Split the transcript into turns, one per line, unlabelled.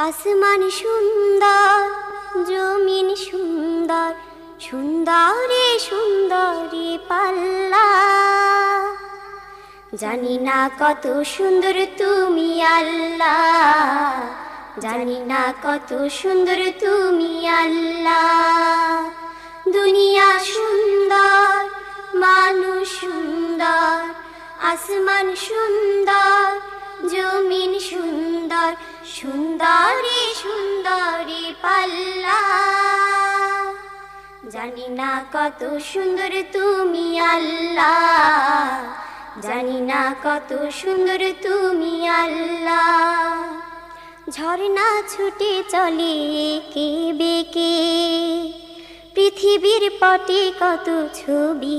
আসমান সুন্দর, জমিন সুন্দর, সুন্দরে সুন্দরে পাল্লা। জানি না কত সুন্দর তুমি আল্লাহ, জানি না কত সুন্দর তুমি আল্লাহ। দুনিয়া সুন্দর, মানুষ সুন্দর, আসমান সুন্দর, জমিন সুন্দর, সুন্দরে সুন্দরে পাল্লা। জানি না কত সুন্দর তুমি আল্লাহ, জানি না কত সুন্দর তুমি আল্লাহ। ঝর্ণা ছুটে চলে কে বেকে, পৃথিবীর পটে কত ছবি।